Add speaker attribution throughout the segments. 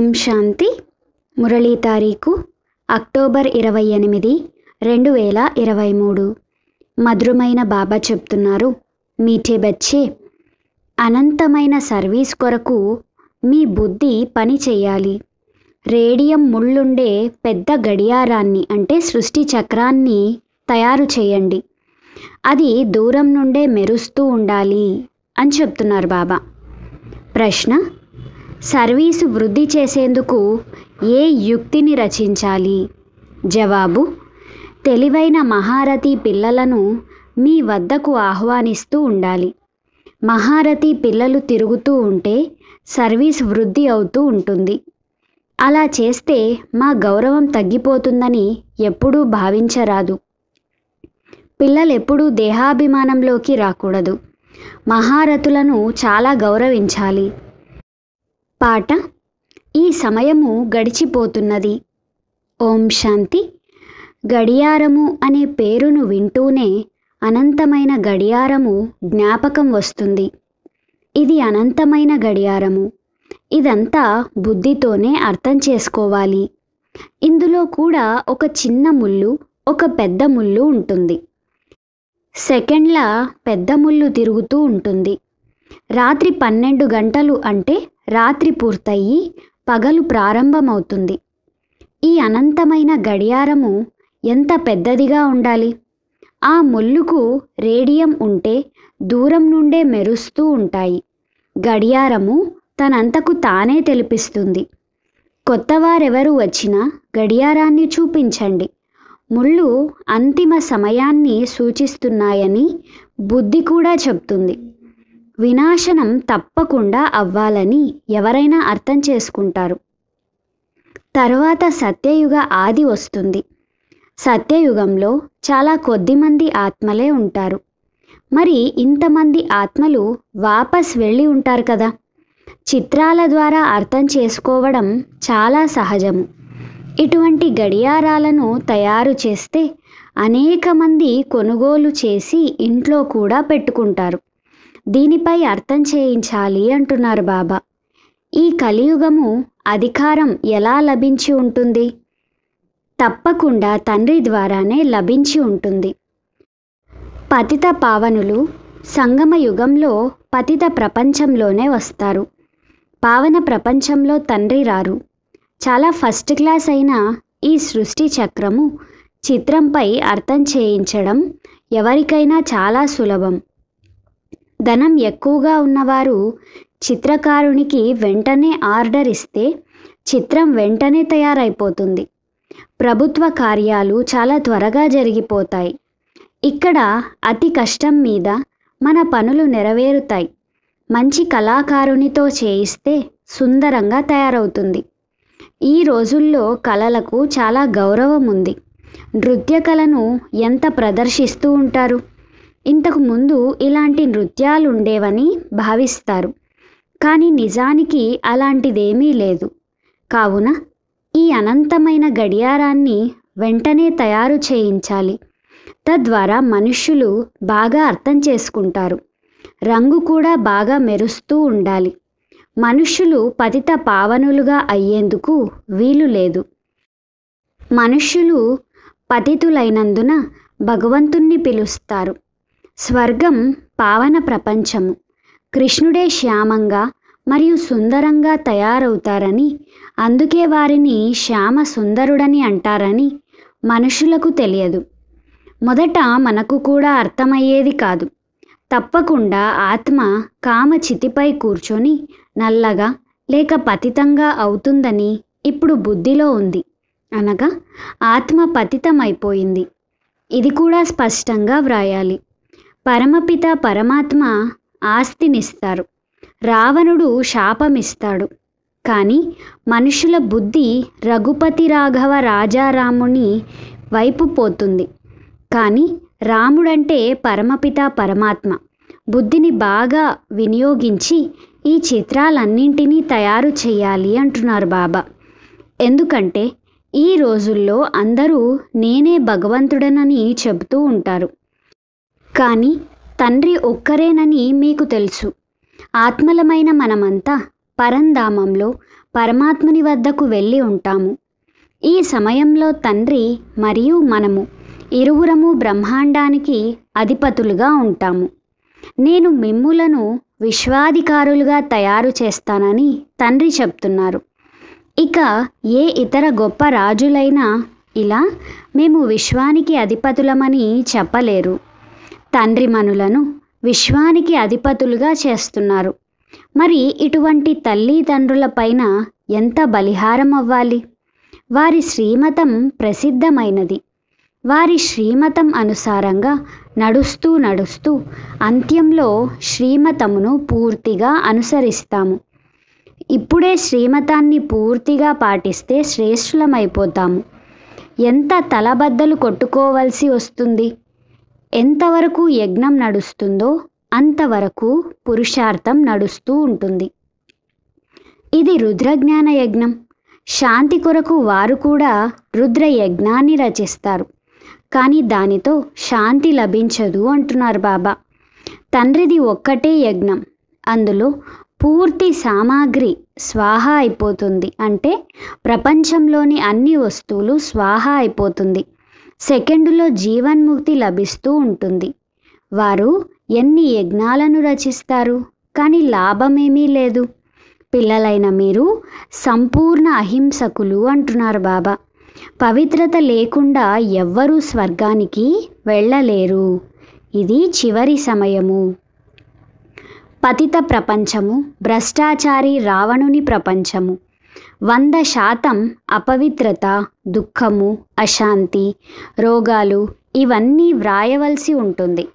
Speaker 1: ఓం శాంతి. మురళీ తారీఖు అక్టోబర్ 28, 2023. మధురమైన బాబా చెప్తున్నారు, మీఠే బచ్చే, అనంతమైన సర్వీస్ కొరకు మీ బుద్ధి పని చేయాలి. రేడియం ముళ్ళుండే పెద్ద గడియారాన్ని అంటే సృష్టి చక్రాన్ని తయారు చేయండి. అది దూరం నుండే మెరుస్తూ ఉండాలి అని చెప్తున్నారు బాబా. ప్రశ్న: సర్వీసు వృద్ధి చేసేందుకు ఏ యుక్తిని రచించాలి? జవాబు: తెలివైన మహారథి పిల్లలను మీ వద్దకు ఆహ్వానిస్తూ ఉండాలి. మహారథి పిల్లలు తిరుగుతూ ఉంటే సర్వీస్ వృద్ధి అవుతూ ఉంటుంది. అలా చేస్తే మా గౌరవం తగ్గిపోతుందని ఎప్పుడూ భావించరాదు. పిల్లలెప్పుడూ దేహాభిమానంలోకి రాకూడదు. మహారథులను చాలా గౌరవించాలి. పాట: ఈ సమయము గడిచిపోతున్నది. ఓం శాంతి. గడియారము అనే పేరును వింటూనే అనంతమైన గడియారము జ్ఞాపకం వస్తుంది. ఇది అనంతమైన గడియారము. ఇదంతా బుద్ధితోనే అర్థం చేసుకోవాలి. ఇందులో కూడా ఒక చిన్న ముళ్ళు, ఒక పెద్ద ముళ్ళు ఉంటుంది. సెకండ్ల పెద్ద ముళ్ళు తిరుగుతూ ఉంటుంది. రాత్రి 12 గంటలు అంటే రాత్రి పూర్తయి పగలు ప్రారంభమవుతుంది. ఈ అనంతమైన గడియారము ఎంత పెద్దదిగా ఉండాలి! ఆ ముళ్ళుకు రేడియం ఉంటే దూరం నుండే మెరుస్తూ ఉంటాయి. గడియారము తనంతకు తానే తెలిపిస్తుంది. కొత్తవారెవరు వచ్చినా గడియారాన్ని చూపించండి. ముళ్ళు అంతిమ సమయాన్ని సూచిస్తున్నాయని బుద్ధి కూడా చెప్తుంది. వినాశనం తప్పకుండా అవ్వాలని ఎవరైనా అర్థం చేసుకుంటారు. తర్వాత సత్యయుగ ఆది వస్తుంది. సత్యయుగంలో చాలా కొద్దిమంది ఆత్మలే ఉంటారు. మరి ఇంతమంది ఆత్మలు వాపస్ వెళ్ళి ఉంటారు కదా. చిత్రాల ద్వారా అర్థం చేసుకోవడం చాలా సహజము. ఇటువంటి గడియారాలను తయారు చేస్తే అనేక మంది కొనుగోలు చేసి ఇంట్లో కూడా పెట్టుకుంటారు. దీనిపై అర్థం చేయించాలి అంటున్నారు బాబా. ఈ కలియుగము అధికారం ఎలా లభించి ఉంటుంది? తప్పకుండా తండ్రి ద్వారానే లభించి ఉంటుంది. పతిత పావనులు సంగమ యుగంలో పతిత ప్రపంచంలోనే వస్తారు. పావన ప్రపంచంలో తండ్రి రారు. చాలా ఫస్ట్ క్లాస్ అయిన ఈ సృష్టి చక్రము చిత్రంపై అర్థం చేయించడం ఎవరికైనా చాలా సులభం. ధనం ఎక్కువగా ఉన్నవారు చిత్రకారునికి వెంటనే ఆర్డర్ ఇస్తే చిత్రం వెంటనే తయారైపోతుంది. ప్రభుత్వ కార్యాలు చాలా త్వరగా జరిగిపోతాయి. ఇక్కడ అతి కష్టం మీద మన పనులు నెరవేరుతాయి. మంచి కళాకారునితో చేయిస్తే సుందరంగా తయారవుతుంది. ఈ రోజుల్లో కళలకు చాలా గౌరవం ఉంది. నృత్య కళను ఎంత ప్రదర్శిస్తూ ఉంటారు. ఇంతకు ముందు ఇలాంటి నృత్యాలు ఉండేవని భావిస్తారు. కానీ నిజానికి అలాంటిదేమీ లేదు. కావున ఈ అనంతమైన గడియారాన్ని వెంటనే తయారు చేయించాలి. తద్వారా మనుష్యులు బాగా అర్థం చేసుకుంటారు. రంగు కూడా బాగా మెరుస్తూ ఉండాలి. మనుష్యులు పతిత పావనులుగా అయ్యేందుకు వీలు లేదు. మనుష్యులు పతితులైనందున భగవంతుణ్ణి పిలుస్తారు. స్వర్గం పావన ప్రపంచము. కృష్ణుడే శ్యామంగా మరియు సుందరంగా తయారవుతారని, అందుకే వారిని శ్యామ సుందరుడని అంటారని మనుషులకు తెలియదు. మొదట మనకు కూడా అర్థమయ్యేది కాదు. తప్పకుండా ఆత్మ కామచితిపై కూర్చొని నల్లగా లేక పతితంగా అవుతుందని ఇప్పుడు బుద్ధిలో ఉంది. అనగా ఆత్మ పతితమైపోయింది. ఇది కూడా స్పష్టంగా వ్రాయాలి. పరమపిత పరమాత్మ ఆస్తినిస్తారు. రావణుడు శాపమిస్తాడు. కానీ మనుషుల బుద్ధి రఘుపతి రాఘవ రాజారాముని వైపు పోతుంది. కానీ రాముడంటే పరమపిత పరమాత్మ. బుద్ధిని బాగా వినియోగించి ఈ చిత్రాలన్నింటినీ తయారు చేయాలి అంటున్నారు బాబా. ఎందుకంటే ఈ రోజుల్లో అందరూ నేనే భగవంతుడనని చెబుతూ ఉంటారు. కానీ తండ్రి ఒక్కరేనని మీకు తెలుసు. ఆత్మలమైన మనమంతా పరంధామంలో పరమాత్ముని వద్దకు వెళ్ళి ఉంటాము. ఈ సమయంలో తండ్రి మరియు మనము ఇరువురము బ్రహ్మాండానికి అధిపతులుగా ఉంటాము. నేను మిమ్ములను విశ్వాధికారులుగా తయారు చేస్తానని తండ్రి చెప్తున్నారు. ఇక ఏ ఇతర గొప్ప రాజులైనా ఇలా మేము విశ్వానికి అధిపతులమని చెప్పలేరు. తండ్రి మనులను విశ్వానికి అధిపతులుగా చేస్తున్నారు. మరి ఇటువంటి తల్లిదండ్రుల పైన ఎంత బలిహారం అవ్వాలి? వారి శ్రీమతం ప్రసిద్ధమైనది. వారి శ్రీమతం అనుసారంగా నడుస్తూ నడుస్తూ అంత్యంలో శ్రీమతమును పూర్తిగా అనుసరిస్తాము. ఇప్పుడే శ్రీమతాన్ని పూర్తిగా పాటిస్తే శ్రేష్ఠులమైపోతాము. ఎంత తలబద్దలు కొట్టుకోవలసి వస్తుంది? ఎంతవరకు యజ్ఞం నడుస్తుందో అంతవరకు పురుషార్థం నడుస్తూ ఉంటుంది. ఇది రుద్రజ్ఞాన యజ్ఞం. శాంతి కొరకు వారు కూడా రుద్ర యజ్ఞాన్ని రచిస్తారు. కానీ దానితో శాంతి లభించదు అంటున్నారు బాబా. తండ్రిది ఒక్కటే యజ్ఞం. అందులో పూర్తి సామాగ్రి స్వాహ అయిపోతుంది. అంటే ప్రపంచంలోని అన్ని వస్తువులు స్వాహ అయిపోతుంది. సెకండులో జీవన్ముక్తి లభిస్తూ ఉంటుంది. వారు ఎన్ని యజ్ఞాలను రచిస్తారు, కానీ లాభమేమీ లేదు. పిల్లలైన మీరు సంపూర్ణ అహింసకులు అంటున్నారు బాబా. పవిత్రత లేకుండా ఎవ్వరూ స్వర్గానికి వెళ్ళలేరు. ఇది చివరి సమయము. పతిత ప్రపంచము, భ్రష్టాచారి రావణుని ప్రపంచము. 100% అపవిత్రత, దుఃఖము, అశాంతి, రోగాలు ఇవన్నీ వ్రాయవలసి ఉంటుంది.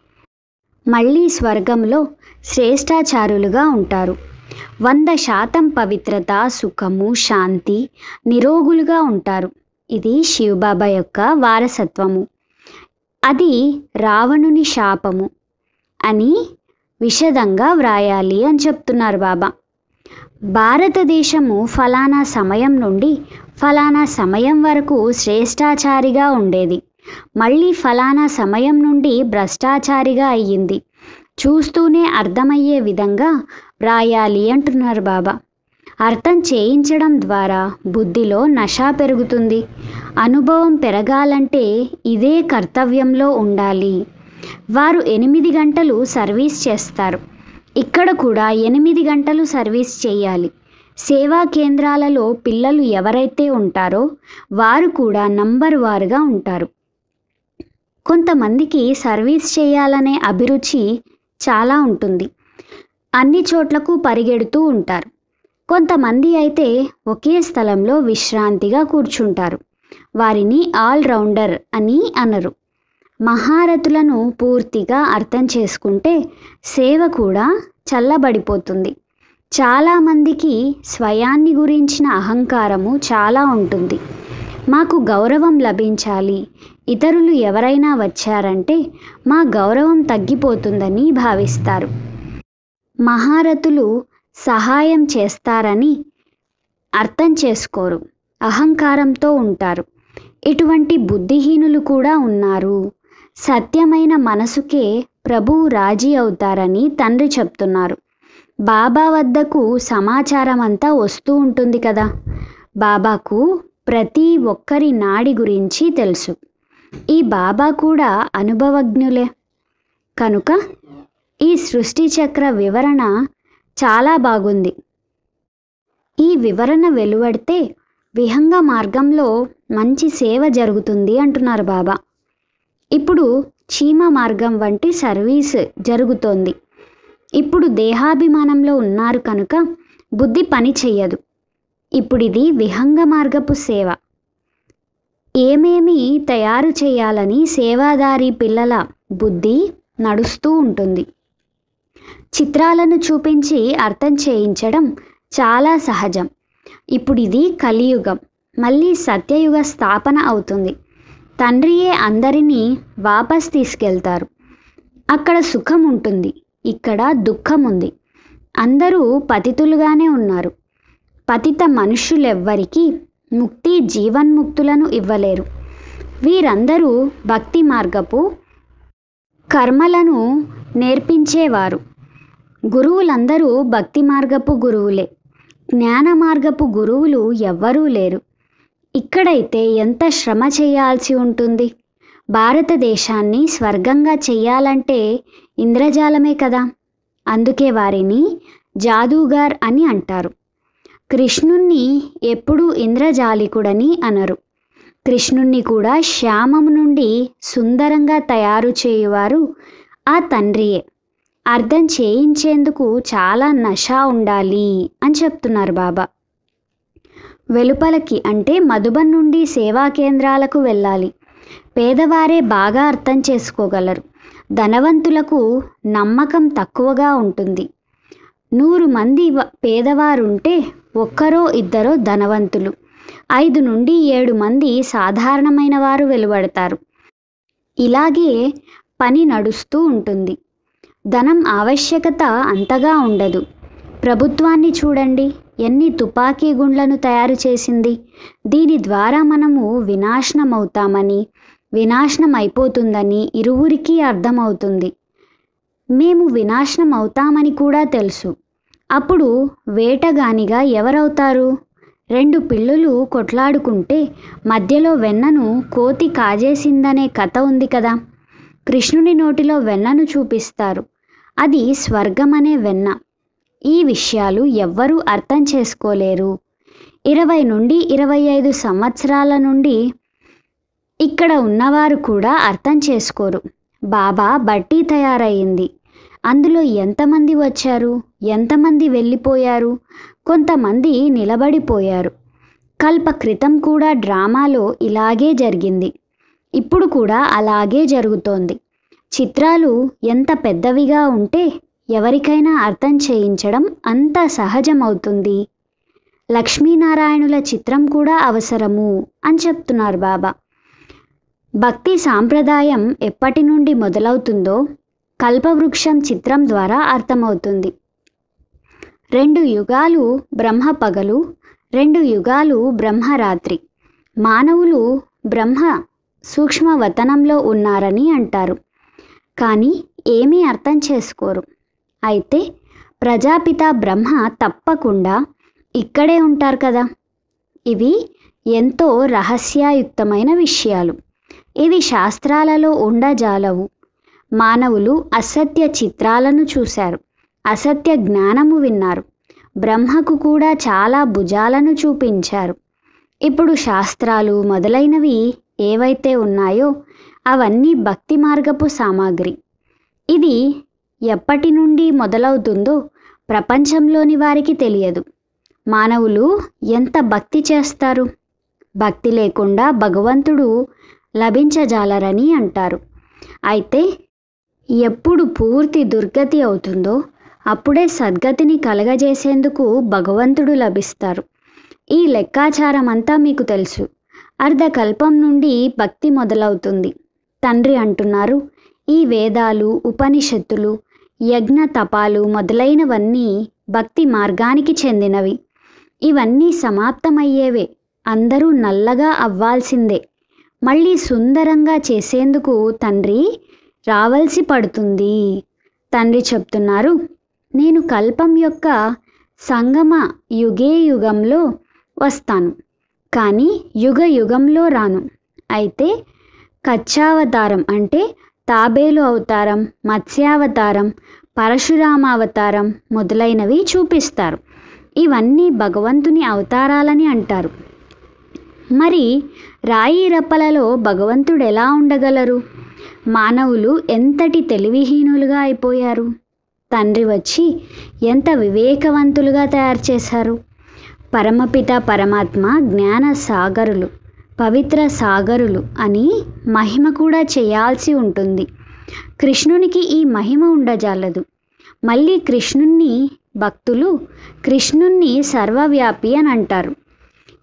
Speaker 1: మళ్ళీ స్వర్గంలో శ్రేష్టాచారులుగా ఉంటారు. 100% పవిత్రత, సుఖము, శాంతి, నిరోగులుగా ఉంటారు. ఇది శివబాబా యొక్క వారసత్వము. అది రావణుని శాపము అని విశదంగా వ్రాయాలి అని చెప్తున్నారు బాబా. భారతదేశము ఫలానా సమయం నుండి ఫలానా సమయం వరకు శ్రేష్టాచారిగా ఉండేది. మళ్ళీ ఫలానా సమయం నుండి భ్రష్టాచారిగా అయ్యింది. చూస్తూనే అర్థమయ్యే విధంగా వ్రాయాలి అంటున్నారు బాబా. అర్థం చేయించడం ద్వారా బుద్ధిలో నష పెరుగుతుంది. అనుభవం పెరగాలంటే ఇదే కర్తవ్యంలో ఉండాలి. వారు 8 గంటలు సర్వీస్ చేస్తారు. ఇక్కడ కూడా 8 గంటలు సర్వీస్ చేయాలి. సేవా కేంద్రాలలో పిల్లలు ఎవరైతే ఉంటారో వారు కూడా నంబర్ వారుగా ఉంటారు. కొంతమందికి సర్వీస్ చేయాలనే అభిరుచి చాలా ఉంటుంది. అన్ని చోట్లకు పరిగెడుతూ ఉంటారు. కొంతమంది అయితే ఒకే స్థలంలో విశ్రాంతిగా కూర్చుంటారు. వారిని ఆల్రౌండర్ అని అనరు. మహారథులను పూర్తిగా అర్థం చేసుకుంటే సేవ కూడా చల్లబడిపోతుంది. చాలామందికి స్వయాన్ని గురించిన అహంకారము చాలా ఉంటుంది. మాకు గౌరవం లభించాలి, ఇతరులు ఎవరైనా వచ్చారంటే మా గౌరవం తగ్గిపోతుందని భావిస్తారు. మహారథులు సహాయం చేస్తారని అర్థం చేసుకోరు. అహంకారంతో ఉంటారు. ఇటువంటి బుద్ధిహీనులు కూడా ఉన్నారు. సత్యమైన మనసుకే ప్రభువు రాజీ అవుతారని తండ్రి చెప్తున్నారు. బాబా వద్దకు సమాచారం అంతా వస్తూ ఉంటుంది కదా. బాబాకు ప్రతి ఒక్కరి నాడి గురించి తెలుసు. ఈ బాబా కూడా అనుభవజ్ఞులే. కనుక ఈ సృష్టి చక్ర వివరణ చాలా బాగుంది. ఈ వివరణ వెలువడితే విహంగ మార్గంలో మంచి సేవ జరుగుతుంది అంటున్నారు బాబా. ఇప్పుడు చీమ మార్గం వంటి సర్వీస్ జరుగుతోంది. ఇప్పుడు దేహాభిమానంలో ఉన్నారు కనుక బుద్ధి పని చెయ్యదు. ఇప్పుడు ఇది విహంగ మార్గపు సేవ. ఏమేమి తయారు చేయాలని సేవాదారి పిల్లల బుద్ధి నడుస్తూ ఉంటుంది. చిత్రాలను చూపించి అర్థం చేయించడం చాలా సహజం. ఇప్పుడు ఇది కలియుగం. మళ్ళీ సత్యయుగ స్థాపన అవుతుంది. తండ్రియే అందరినీ వాపస్ తీసుకెళ్తారు. అక్కడ సుఖం ఉంటుంది, ఇక్కడ దుఃఖం ఉంది. అందరూ పతితులుగానే ఉన్నారు. పతిత మనుష్యులెవ్వరికీ ముక్తి జీవన్ముక్తులను ఇవ్వలేరు. వీరందరూ భక్తి మార్గపు కర్మలను నేర్పించేవారు. గురువులందరూ భక్తి మార్గపు గురువులే. జ్ఞాన మార్గపు గురువులు ఎవ్వరూ లేరు. ఇక్కడైతే ఎంత శ్రమ చేయాల్సి ఉంటుంది. భారతదేశాన్ని స్వర్గంగా చెయ్యాలంటే ఇంద్రజాలమే కదా. అందుకే వారిని జాదూగార్ అని అంటారు. కృష్ణుణ్ణి ఎప్పుడూ ఇంద్రజాలికుడని అనరు. కృష్ణుణ్ణి కూడా శ్యామము నుండి సుందరంగా తయారు చేయువారు ఆ తండ్రియే. అర్థం చేయించేందుకు చాలా నష ఉండాలి అని చెప్తున్నారు బాబా. వెలుపలకి అంటే మధుబన్ నుండి సేవా కేంద్రాలకు వెళ్ళాలి. పేదవారే బాగా అర్థం చేసుకోగలరు. ధనవంతులకు నమ్మకం తక్కువగా ఉంటుంది. 100 మంది పేదవారుంటే ఒక్కరో ఇద్దరో ధనవంతులు, 5 నుండి 7 మంది సాధారణమైన వారు వెలువడతారు. ఇలాగే పని నడుస్తూ ఉంటుంది. ధనం ఆవశ్యకత అంతగా ఉండదు. ప్రభుత్వాన్ని చూడండి, ఎన్ని తుపాకీ గుండ్లను తయారు చేసింది. దీని ద్వారా మనము వినాశనమవుతామని, వినాశనం అయిపోతుందని ఇరువురికి అర్థమవుతుంది. మేము వినాశనం అవుతామని కూడా తెలుసు. అప్పుడు వేటగానిగా ఎవరవుతారు? 2 పిల్లులు కొట్లాడుకుంటే మధ్యలో వెన్నను కోతి కాజేసిందనే కథ ఉంది కదా. కృష్ణుని నోటిలో వెన్నను చూపిస్తారు. అది స్వర్గమనే వెన్న. ఈ విషయాలు ఎవ్వరూ అర్థం చేసుకోలేరు. 20 నుండి 25 సంవత్సరాల నుండి ఇక్కడ ఉన్నవారు కూడా అర్థం చేసుకోరు. బాబా బట్టి తయారయ్యింది. అందులో ఎంతమంది వచ్చారు, ఎంతమంది వెళ్ళిపోయారు, కొంతమంది నిలబడిపోయారు. కల్ప క్రితం కూడా డ్రామాలో ఇలాగే జరిగింది. ఇప్పుడు కూడా అలాగే జరుగుతోంది. చిత్రాలు ఎంత పెద్దవిగా ఉంటే ఎవరికైనా అర్థం చేయించడం అంత సహజమవుతుంది. లక్ష్మీనారాయణుల చిత్రం కూడా అవసరము అని చెప్తున్నారు బాబా. భక్తి సాంప్రదాయం ఎప్పటి నుండి మొదలవుతుందో కల్పవృక్షం చిత్రం ద్వారా అర్థమవుతుంది. 2 యుగాలు బ్రహ్మ పగలు, 2 యుగాలు బ్రహ్మరాత్రి. మానవులు బ్రహ్మ సూక్ష్మవతనంలో ఉన్నారని అంటారు, కానీ ఏమీ అర్థం చేసుకోరు. అయితే ప్రజాపిత బ్రహ్మ తప్పకుండా ఇక్కడే ఉంటారు కదా. ఇవి ఎంతో రహస్యయుక్తమైన విషయాలు. ఇవి శాస్త్రాలలో ఉండజాలవు. మానవులు అసత్య చిత్రాలను చూశారు, అసత్య జ్ఞానము విన్నారు. బ్రహ్మకు కూడా చాలా భుజాలను చూపించారు. ఇప్పుడు శాస్త్రాలు మొదలైనవి ఏవైతే ఉన్నాయో అవన్నీ భక్తి మార్గపు సామాగ్రి. ఇది ఎప్పటి నుండి మొదలవుతుందో ప్రపంచంలోని వారికి తెలియదు. మానవులు ఎంత భక్తి చేస్తారు? భక్తి లేకుండా భగవంతుడు లభించజాలరని అంటారు. అయితే ఎప్పుడు పూర్తి దుర్గతి అవుతుందో అప్పుడే సద్గతిని కలగజేసేందుకు భగవంతుడు లభిస్తారు. ఈ లెక్కాచారం అంతా మీకు తెలుసు. అర్ధకల్పం నుండి భక్తి మొదలవుతుంది. తండ్రి అంటున్నారు, ఈ వేదాలు, ఉపనిషత్తులు, యజ్ఞ తపాలు మొదలైనవన్నీ భక్తి మార్గానికి చెందినవి. ఇవన్నీ సమాప్తమయ్యేవే. అందరూ నల్లగా అవ్వాల్సిందే. మళ్ళీ సుందరంగా చేసేందుకు తండ్రి రావలసి పడుతుంది. తండ్రి చెప్తున్నారు, నేను కల్పం యొక్క సంగమ యుగంలో వస్తాను, కానీ యుగ యుగంలో రాను. అయితే కచ్చావతారం అంటే తాబేలు అవతారం, మత్స్యావతారం, పరశురామావతారం మొదలైనవి చూపిస్తారు. ఇవన్నీ భగవంతుని అవతారాలని అంటారు. మరి రాయి రప్పలలో భగవంతుడు ఎలా ఉండగలరు? మానవులు ఎంతటి తెలివిహీనులుగా అయిపోయారు. తండ్రి వచ్చి ఎంత వివేకవంతులుగా తయారు చేశారు. పరమపిత పరమాత్మ జ్ఞాన సాగరులు, పవిత్ర సాగరులు అని మహిమ కూడా చేయాల్సి ఉంటుంది. కృష్ణునికి ఈ మహిమ ఉండజాలదు. మళ్ళీ కృష్ణుణ్ణి భక్తులు కృష్ణుణ్ణి సర్వవ్యాపి అని అంటారు.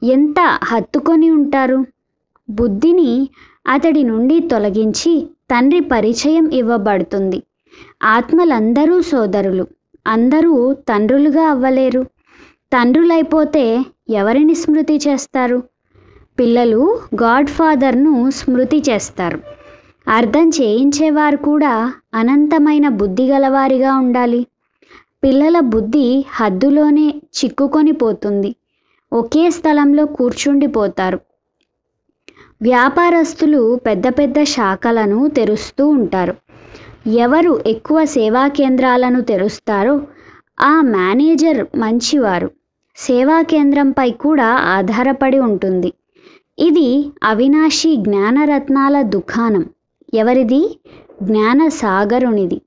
Speaker 1: ఎంత హత్తుకొని ఉంటారు. బుద్ధిని అతడి నుండి తొలగించి తండ్రి పరిచయం ఇవ్వబడుతుంది. ఆత్మలందరూ సోదరులు, అందరూ తండ్రులుగా అవ్వలేరు. తండ్రులైపోతే ఎవరిని స్మృతి చేస్తారు? పిల్లలు గాడ్ ఫాదర్ను స్మృతి చేస్తారు. అర్థం చేయించేవారు కూడా అనంతమైన బుద్ధి గలవారిగా ఉండాలి. పిల్లల బుద్ధి హద్దులోనే చిక్కుకొని పోతుంది. ఒకే స్థలంలో కూర్చుండిపోతారు. వ్యాపారస్తులు పెద్ద పెద్ద శాఖలను తెరుస్తూ ఉంటారు. ఎవరు ఎక్కువ సేవా కేంద్రాలను తెరుస్తారో ఆ మేనేజర్ మంచివారు. సేవా కేంద్రంపై కూడా ఆధారపడి ఉంటుంది. ఇది అవినాశి జ్ఞానరత్నాల దుకాణం. ఎవరిది? జ్ఞానసాగరునిది.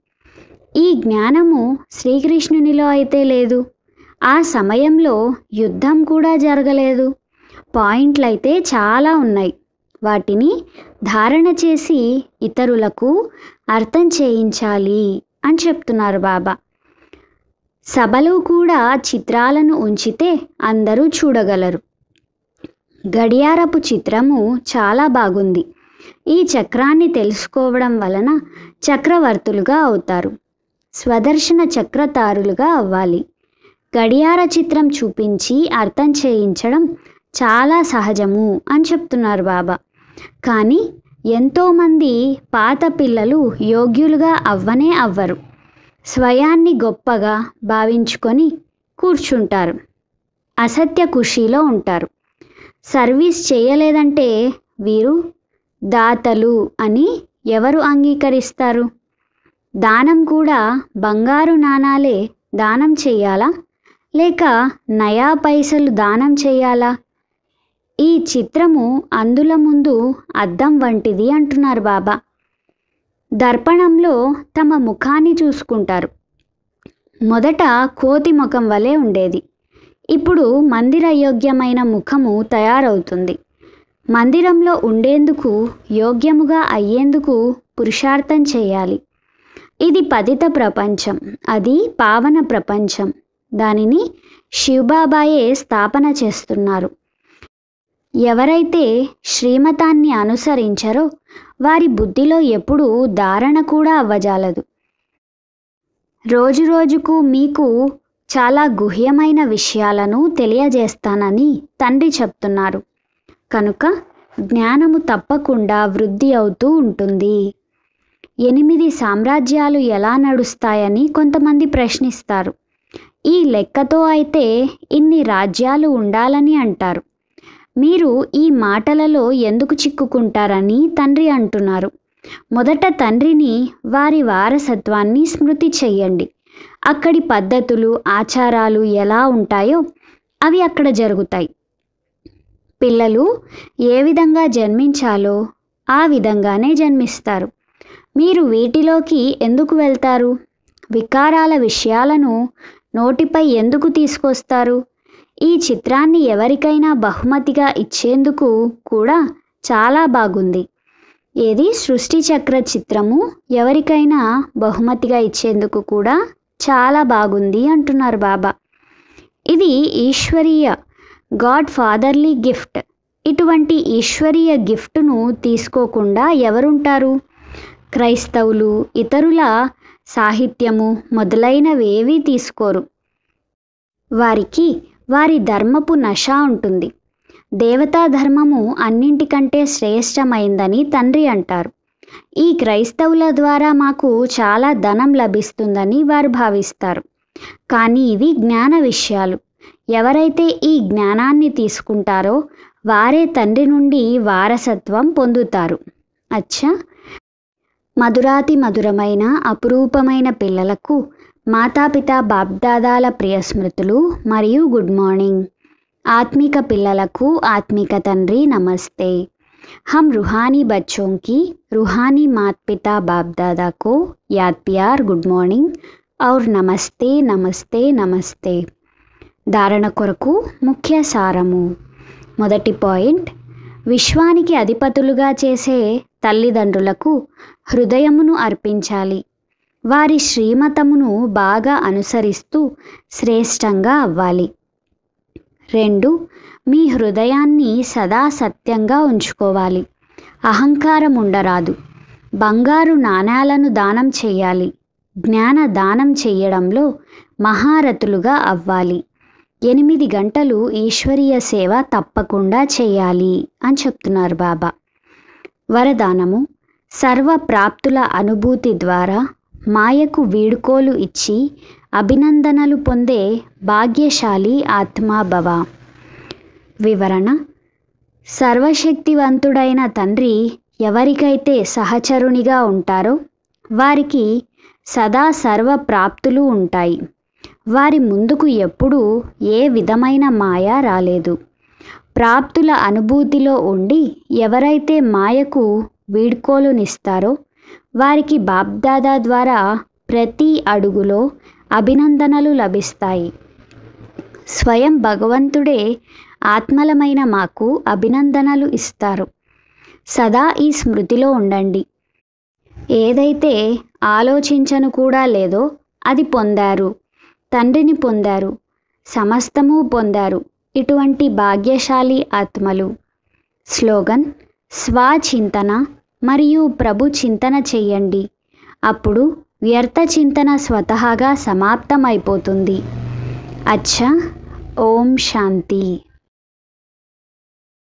Speaker 1: ఈ జ్ఞానము శ్రీకృష్ణునిలో అయితే లేదు. ఆ సమయంలో యుద్ధం కూడా జరగలేదు. పాయింట్లయితే చాలా ఉన్నాయి. వాటిని ధారణ చేసి ఇతరులకు అర్థం చేయించాలి అని చెప్తున్నారు బాబా. సభలో కూడా చిత్రాలను ఉంచితే అందరూ చూడగలరు. గడియారపు చిత్రము చాలా బాగుంది. ఈ చక్రాన్ని తెలుసుకోవడం వలన చక్రవర్తులుగా అవుతారు. స్వదర్శన చక్రతారులుగా అవ్వాలి. గడియార చిత్రం చూపించి అర్థం చేయించడం చాలా సహజము అని చెప్తున్నారు బాబా. కానీ ఎంతోమంది పాత పిల్లలు యోగ్యులుగా అవ్వనే అవ్వరు. స్వయాన్ని గొప్పగా భావించుకొని కూర్చుంటారు. అసత్య ఖుషీలో ఉంటారు. సర్వీస్ చేయలేదంటే వీరు దాతలు అని ఎవరు అంగీకరిస్తారు? దానం కూడా బంగారు నాణాలే దానం చేయాలా, లేక నయా పైసలు దానం చేయాలా? ఈ చిత్రము అందుల ముందు అద్దం వంటిది అంటున్నారు బాబా. దర్పణంలో తమ ముఖాన్ని చూసుకుంటారు. మొదట కోతి ముఖం వలె ఉండేది. ఇప్పుడు మందిరయోగ్యమైన ముఖము తయారవుతుంది. మందిరంలో ఉండేందుకు, యోగ్యముగా అయ్యేందుకు పురుషార్థం చేయాలి. ఇది పతిత ప్రపంచం, అది పావన ప్రపంచం. దానిని శివబాబాయే స్థాపన చేస్తున్నారు. ఎవరైతే శ్రీమతాన్ని అనుసరించరో వారి బుద్ధిలో ఎప్పుడూ ధారణ కూడా అవ్వజాలదు. రోజురోజుకు మీకు చాలా గుహ్యమైన విషయాలను తెలియజేస్తానని తండ్రి చెప్తున్నారు. కనుక జ్ఞానము తప్పకుండా వృద్ధి అవుతూ ఉంటుంది. 8 సామ్రాజ్యాలు ఎలా నడుస్తాయని కొంతమంది ప్రశ్నిస్తారు. ఈ లెక్కతో అయితే ఇన్ని రాజ్యాలు ఉండాలని అంటారు. మీరు ఈ మాటలలో ఎందుకు చిక్కుకుంటారని తండ్రి అంటున్నారు. మొదట తండ్రిని, వారి వారసత్వాన్ని స్మృతి చెయ్యండి. అక్కడి పద్ధతులు, ఆచారాలు ఎలా ఉంటాయో అవి అక్కడ జరుగుతాయి. పిల్లలు ఏ విధంగా జన్మించాలో ఆ విధంగానే జన్మిస్తారు. మీరు వీటిలోకి ఎందుకు వెళ్తారు? వికారాల విషయాలను నోటిపై ఎందుకు తీసుకొస్తారు? ఈ చిత్రాన్ని ఎవరికైనా బహుమతిగా ఇచ్చేందుకు కూడా చాలా బాగుంది. ఏది? సృష్టి చక్ర చిత్రము ఎవరికైనా బహుమతిగా ఇచ్చేందుకు కూడా చాలా బాగుంది అంటున్నారు బాబా. ఇది ఈశ్వరీయ గాడ్ ఫాదర్లీ గిఫ్ట్. ఇటువంటి ఈశ్వరీయ గిఫ్ట్ను తీసుకోకుండా ఎవరుంటారు? క్రైస్తవులు ఇతరుల సాహిత్యము మొదలైనవేవీ తీసుకోరు. వారికి వారి ధర్మపు నశ ఉంటుంది. దేవతా ధర్మము అన్నింటికంటే శ్రేష్టమైందని తండ్రి అంటారు. ఈ క్రైస్తవుల ద్వారా మాకు చాలా ధనం లభిస్తుందని వారు భావిస్తారు. కానీ ఇవి జ్ఞాన విషయాలు. ఎవరైతే ఈ జ్ఞానాన్ని తీసుకుంటారో వారే తండ్రి నుండి వారసత్వం పొందుతారు. అచ్చా, మధురాతి మధురమైన అపురూపమైన పిల్లలకు మాతాపిత బాప్దాదాల ప్రియ స్మృతులు మరియు గుడ్ మార్నింగ్. ఆత్మిక పిల్లలకు ఆత్మిక తండ్రి నమస్తే. हम रूहानी बच्चों की रूहानी माता पिता बाप दादा को याद प्यार गुड मॉर्निंग और नमस्ते नमस्ते नमस्ते. ధారణ కొరకు ముఖ్య సారము. మొదటి పాయింట్, విశ్వానికి అధిపతులుగా చేసే తల్లిదండ్రులకు హృదయమును అర్పించాలి. వారి శ్రీమతమును బాగా అనుసరిస్తూ శ్రేష్టంగా అవ్వాలి. 2, మీ హృదయాన్ని సదా సత్యంగా ఉంచుకోవాలి. అహంకారం ఉండరాదు. బంగారు నాణేలను దానం చేయాలి. జ్ఞాన దానం చేయడంలో మహారథులుగా అవ్వాలి. 8 గంటలు ఈశ్వరీయ సేవ తప్పకుండా చేయాలి అని చెప్తున్నారు బాబా. వరదానము, సర్వ ప్రాప్తుల అనుభూతి ద్వారా మాయకు వీడ్కోలు ఇచ్చి అభినందనలు పొందే భాగ్యశాలి ఆత్మాభవ. వివరణ: సర్వశక్తివంతుడైన తండ్రి ఎవరికైతే సహచరునిగా ఉంటారో వారికి సదా సర్వ ప్రాప్తులు ఉంటాయి. వారి ముందుకు ఎప్పుడూ ఏ విధమైన మాయ రాలేదు. ప్రాప్తుల అనుభూతిలో ఉండి ఎవరైతే మాయకు వీడ్కోలునిస్తారో వారికి బాప్దాదా ద్వారా ప్రతి అడుగులో అభినందనలు లభిస్తాయి. స్వయం భగవంతుడే ఆత్మలమైన మాకు అభినందనలు ఇస్తారు. సదా ఈ స్మృతిలో ఉండండి. ఏదైతే ఆలోచించను కూడా లేదో అది పొందారు, తండ్రిని పొందారు, సమస్తము పొందారు. ఇటువంటి భాగ్యశాలి ఆత్మలు. స్లోగన్: స్వచింతన మరియు ప్రభు చింతన చెయ్యండి. అప్పుడు వ్యర్థ చింతన స్వతహాగా సమాప్తమైపోతుంది. అచ్చా. ఓం శాంతి.